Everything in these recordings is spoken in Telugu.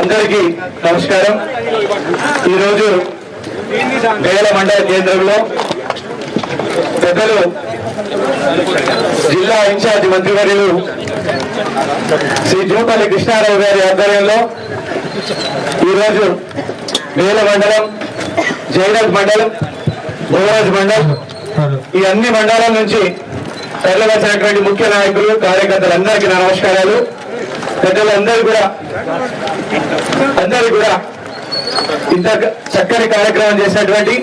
అందరికీ నమస్కారం. ఈరోజు బేల మండల కేంద్రంలో పెద్దలు జిల్లా ఇన్ఛార్జి మంత్రివర్యులు శ్రీ జూపల్లి కృష్ణారావు గారి ఆధ్వర్యంలో ఈరోజు బేల మండలం, జైనత్ మండలం, భోగరాజ్ మండలం, ఈ అన్ని మండలాల నుంచి తరలివచ్చినటువంటి ముఖ్య నాయకులు, కార్యకర్తలందరికీ నా నమస్కారాలు. పెద్దలందరూ కూడా ఇంత చక్కని కార్యక్రమం చేసినటువంటి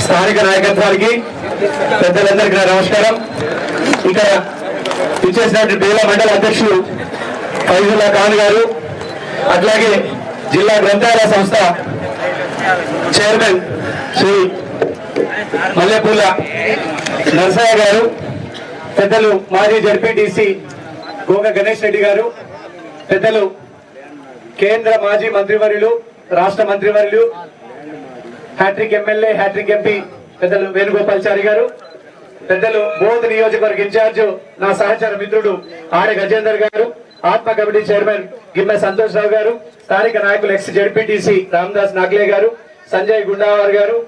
స్థానిక నాయకత్వానికి పెద్దలందరికీ నా నమస్కారం. ఇక్కడ ఇచ్చేసినటువంటి బేల మండల అధ్యక్షులు ఫైజుల్లా ఖాన్ గారు, అట్లాగే జిల్లా గ్రంథాలయ సంస్థ చైర్మన్ శ్రీ మల్లెపూల నరసయ్య గారు, పెద్దలు మాజీ జడ్పీటీసీ గోగ గణేష్ రెడ్డి గారు, పెద్దలు కేంద్ర మాజీ మంత్రివర్యులు, రాష్ట్ర మంత్రివర్యులు, హ్యాట్రిక్ ఎమ్మెల్యే, హ్యాట్రిక్ ఎంపీ పెద్దలు వేణుగోపాల్చారి గారు, పెద్దలు బోధ్ నియోజకవర్గ ఇన్ఛార్జ్ నా సహచర మిత్రుడు ఆడే గజేందర్ గారు, ఆత్మ కమిటీ చైర్మన్ గిమ్మె సంతోష్ రావు గారు, స్థానిక నాయకులు ఎక్స్ జడ్పీటీసీ రామదాస్ నాగ్లే గారు, సంజయ్ గుండావార్ గారు,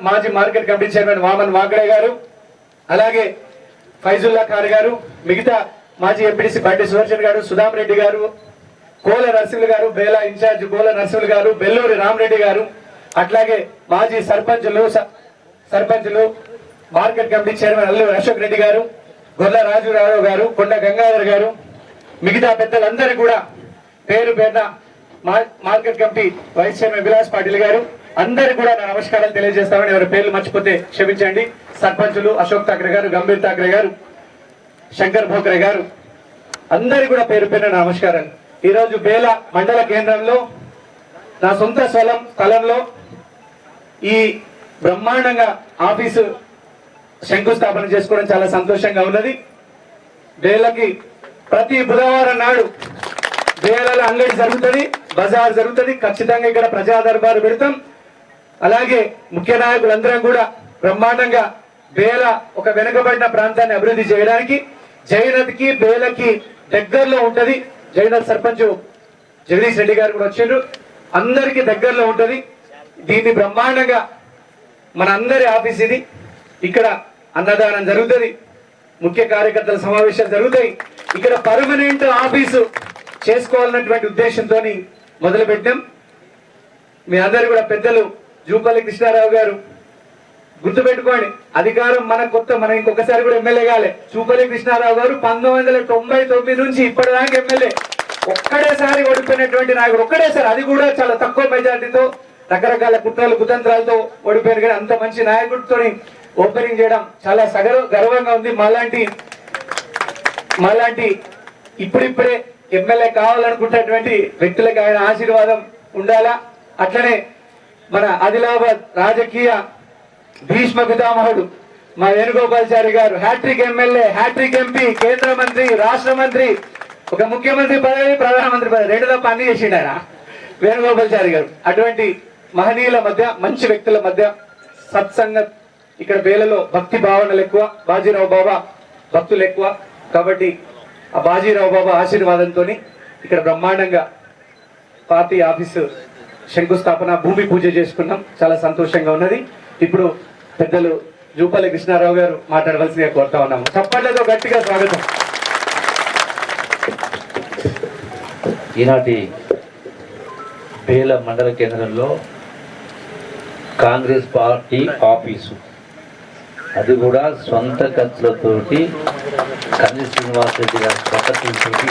మాజీ మార్కెట్ కమిటీ చైర్మన్ వామన్ వాగడే గారు, అలాగే ఫైజుల్లా ఖాన్ గారు, మిగతా మాజీ ఎంపీటీసీ బండి సుదర్శన్ గారు, సుధాం రెడ్డి గారు, కోల నరసింహులు గారు, బేలా ఇన్ఛార్జ్ కోల నరసింహులు గారు, బెల్లూరి రామరెడ్డి గారు, అట్లాగే మాజీ సర్పంచులు market committee chairman Alluri Ashok Reddy గారు, గొల్ల రాజురావు గారు, కొండ గంగాధర్ గారు, మిగతా పెద్దలందరూ కూడా పేరు పేరున market committee vice chairman Vilas Patil గారు, అందరు కూడా నా నమస్కారాలు తెలియజేస్తామని. ఎవరి పేర్లు మర్చిపోతే క్షమించండి. సర్పంచులు అశోక్ ఠాక్రే గారు, గంభీర్ ఠాక్రే గారు, శంకర్ భోక్రే గారు, అందరు కూడా పేరు పేరున నమస్కారాలు. ఈరోజు బేల మండల కేంద్రంలో నా సొంత స్థలంలో ఈ బ్రహ్మాండంగా ఆఫీసు శంకుస్థాపన చేసుకోవడం చాలా సంతోషంగా ఉన్నది. బేలకి ప్రతి బుధవారం నాడు బేలలో అంగడి జరుగుతుంది, బజార్ జరుగుతుంది. ఖచ్చితంగా ఇక్కడ ప్రజా దర్బారు పెడతాం. అలాగే ముఖ్య నాయకులందరం కూడా బ్రహ్మాండంగా బేల ఒక వెనుకబడిన ప్రాంతాన్ని అభివృద్ధి చేయడానికి జైనత్కి బేలకి దగ్గరలో ఉంటది. జైనత్ సర్పంచ్ జగదీష్ రెడ్డి గారు కూడా వచ్చారు. అందరికి దగ్గరలో ఉంటది. దీన్ని బ్రహ్మాండంగా మన అందరి ఆఫీస్ ఇది. ఇక్కడ అన్నదానం జరుగుతుంది, ముఖ్య కార్యకర్తల సమావేశాలు జరుగుతాయి. ఇక్కడ పర్మనెంట్ ఆఫీసు చేసుకోవాలన్నటువంటి ఉద్దేశంతో మొదలు పెట్టాం. మీ అందరు కూడా పెద్దలు జూపల్లి కృష్ణారావు గారు గుర్తుపెట్టుకోండి, అధికారం మన కొత్త, మనం ఇంకొకసారి కూడా ఎమ్మెల్యే కాలే. జూపల్లి కృష్ణారావు గారు 1999 నుంచి ఇప్పటిదాకా ఎమ్మెల్యే. ఒక్కడేసారి ఓడిపోయినటువంటి నాయకుడు, ఒక్కడేసారి, అది కూడా చాలా తక్కువ మెజార్టీతో, రకరకాల కుట్రలు కుతంత్రాలతో ఓడిపోయారు. కానీ అంత మంచి నాయకుడితో ఓపెనింగ్ చేయడం చాలా గర్వంగా ఉంది. మాలాంటి ఇప్పుడిప్పుడే ఎమ్మెల్యే కావాలనుకుంటున్నటువంటి వ్యక్తులకు ఆయన ఆశీర్వాదం ఉండాలా. అట్లనే మన ఆదిలాబాద్ రాజకీయ భీష్మ పితామహుడు మా వేణుగోపాల్చారి గారు, హ్యాట్రిక్ ఎమ్మెల్యే, హ్యాట్రిక్ ఎంపీ, కేంద్ర మంత్రి, రాష్ట్ర మంత్రి, ఒక ముఖ్యమంత్రి పదవి, ప్రధానమంత్రి పదవి, రెండు తప్ప అన్ని చేసిండు ఆయన వేణుగోపాల్చారి గారు. అటువంటి మహనీయుల మధ్య, మంచి వ్యక్తుల మధ్య సత్సంగత్. ఇక్కడ బేలలో భక్తి భావనలు ఎక్కువ, బాజీరావు బాబా భక్తులు ఎక్కువ. కాబట్టి ఆ బాజీరావు బాబా ఆశీర్వాదంతో ఇక్కడ బ్రహ్మాండంగా పార్టీ ఆఫీసు శంకుస్థాపన, భూమి పూజ చేసుకున్నాం. చాలా సంతోషంగా ఉన్నది. ఇప్పుడు పెద్దలు జూపల్లి కృష్ణారావు గారు మాట్లాడవలసిందిగా కోరుతా ఉన్నాము. చప్పట్లతో గట్టిగా స్వాగతం. ఈనాటి బేల మండల కేంద్రంలో కాంగ్రెస్ పార్టీ ఆఫీసు, అది కూడా సొంత ఖర్చులతోటి కంది శ్రీనివాసరెడ్డి గారి ప్రకటనతోటి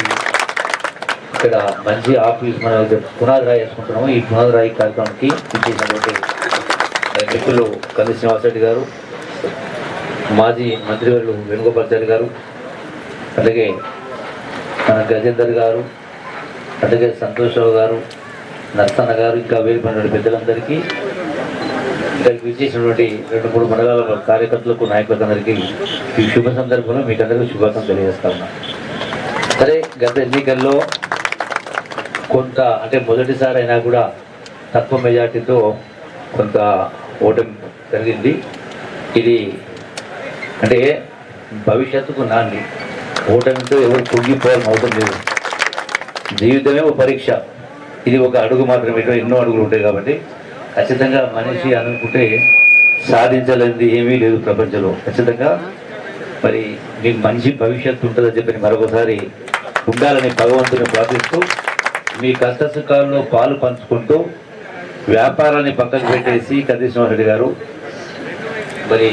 ఇక్కడ మంచి ఆఫీస్ మనం పునాది రాయి వేసుకుంటున్నాము. ఈ పునాది రాయి కార్యక్రమానికి ఇచ్చేసినటువంటి మిత్రులు కంది శ్రీనివాసరెడ్డి గారు, మాజీ మంత్రివర్యులు వేణుగోపాల్చారి గారు, అలాగే గజేందర్ గారు, అలాగే సంతోషరావు గారు, నర్సన్న గారు, ఇంకా వేరుపడిన పెద్దలందరికీ, ఇక్కడికి విచ్చేసినటువంటి 2-3 మండలాల కార్యకర్తలకు, నాయకులందరికీ ఈ శుభ సందర్భంలో మీకు అందరికీ శుభాకాంక్షలు తెలియజేస్తా ఉన్నా. సరే, గత ఎన్నికల్లో కొంత, అంటే మొదటిసారి అయినా కూడా తక్కువ మెజార్టీతో కొంత ఓటమి జరిగింది. ఇది అంటే భవిష్యత్తుకు నాంది. ఓటమితో ఎవరు కుంగిపోవాల్సిన అవసరం లేదు. జీవితమే ఒక పరీక్ష. ఇది ఒక అడుగు మాత్రమే, ఇక్కడ ఎన్నో అడుగులు ఉంటాయి కాబట్టి ఖచ్చితంగా మనిషి అనుకుంటే సాధించలేనిది ఏమీ లేదు ప్రపంచంలో. ఖచ్చితంగా మరి మీకు మంచి భవిష్యత్తు ఉంటుందని చెప్పి మరొకసారి ఉండాలని భగవంతుని ప్రార్థిస్తూ మీ కష్ట సుఖాల్లో పాలు పంచుకుంటూ వ్యాపారాన్ని పక్కకు పెట్టేసి కంది శ్రీనివాసరెడ్డి గారు మరి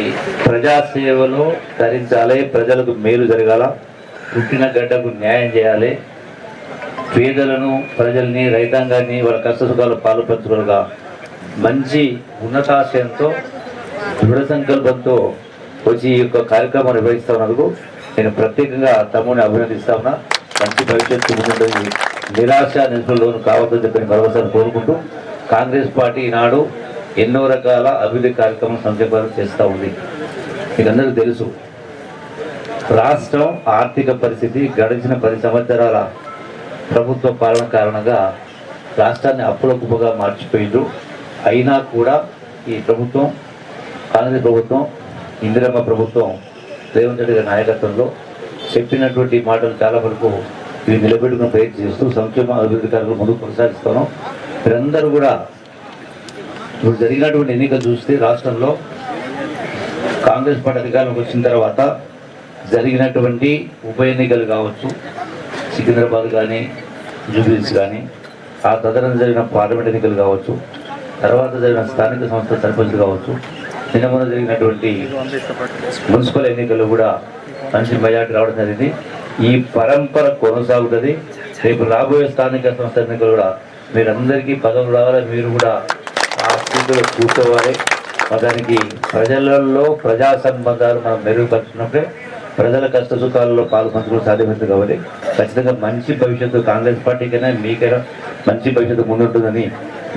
ప్రజాసేవలో ధరించాలి, ప్రజలకు మేలు జరగాల, పుట్టిన గడ్డకు న్యాయం చేయాలి, పేదలను ప్రజల్ని రైతాంగాన్ని వాళ్ళ కష్ట సుఖాలు పాలు పంచుకోగా మంచి ఉన్నతాశయంతో దృఢ సంకల్పంతో వచ్చి ఈ యొక్క కార్యక్రమాన్ని నిర్వహిస్తా ఉన్నందుకు నేను ప్రత్యేకంగా తమ్ముడిని అభినందిస్తా ఉన్నా. మంచి భవిష్యత్తు ముందుంటుంది, నిరాశ నిస్పృహలోను కావద్దని చెప్పి మరోసారి కోరుకుంటూ కాంగ్రెస్ పార్టీ ఈనాడు ఎన్నో రకాల అభివృద్ధి కార్యక్రమం సంక్షేమాలు చేస్తూ ఉంది. మీకు అందరికీ తెలుసు, రాష్ట్రం ఆర్థిక పరిస్థితి గడిచిన 10 సంవత్సరాల ప్రభుత్వ పాలన కారణంగా రాష్ట్రాన్ని అప్పుల కుప్పగా మార్చిపోయిండు. అయినా కూడా ఈ ప్రభుత్వం, కాంగ్రెస్ ప్రభుత్వం, ఇందిరమ్మ ప్రభుత్వం, రేవంత్ రెడ్డి గారి నాయకత్వంలో చెప్పినటువంటి మాటలు చాలా వరకు ఇవి నిలబెట్టుకుని ప్రయత్నం చేస్తూ సంక్షేమ అభివృద్ధి కార్యక్రమం ముందుకు కొనసాగిస్తాను. మీరందరూ కూడా ఇప్పుడు జరిగినటువంటి ఎన్నికలు చూస్తే రాష్ట్రంలో కాంగ్రెస్ పార్టీ అధికారంలోకి వచ్చిన తర్వాత జరిగినటువంటి ఉప ఎన్నికలు కావచ్చు, సికింద్రాబాద్ కానీ జూబ్లీస్ కానీ, ఆ తదనంతరం జరిగిన పార్లమెంట్ ఎన్నికలు కావచ్చు, తర్వాత జరిగిన స్థానిక సంస్థల సర్పంచ్లు కావచ్చు, నిన్న మొన్న జరిగినటువంటి మున్సిపల్ ఎన్నికలు కూడా మంచి మెజార్టీ రావడం జరిగింది. ఈ పరంపర కొనసాగుతుంది. రేపు రాబోయే స్థానిక సంస్థల ఎన్నికలు కూడా మీరందరికీ పదవులు రావాలి, మీరు కూడా ఆ స్థితిలో కూర్చోవాలి. దానికి ప్రజలలో ప్రజా సంబంధాలు మనం మెరుగుపరుచుకున్నప్పుడే ప్రజల కష్ట సుఖాలలో పాలు పంచుకోవడం సాధ్యమవుతుంది. కాబట్టి ఖచ్చితంగా మంచి భవిష్యత్తు కాంగ్రెస్ పార్టీకైనా మీకైనా మంచి భవిష్యత్తు ముందుంటుందని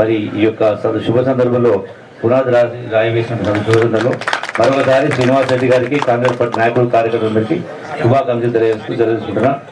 మరి ఈ యొక్క శుభ సందర్భంలో పునాది రాయవేసిన శుభ సందర్భంలో మరొకసారి శ్రీనివాసరెడ్డి గారికి, కాంగ్రెస్ పార్టీ నాయకులు, కార్యకర్తలందరికీ శుభాకాంక్షలు తెలియజేసుకుంటున్నా.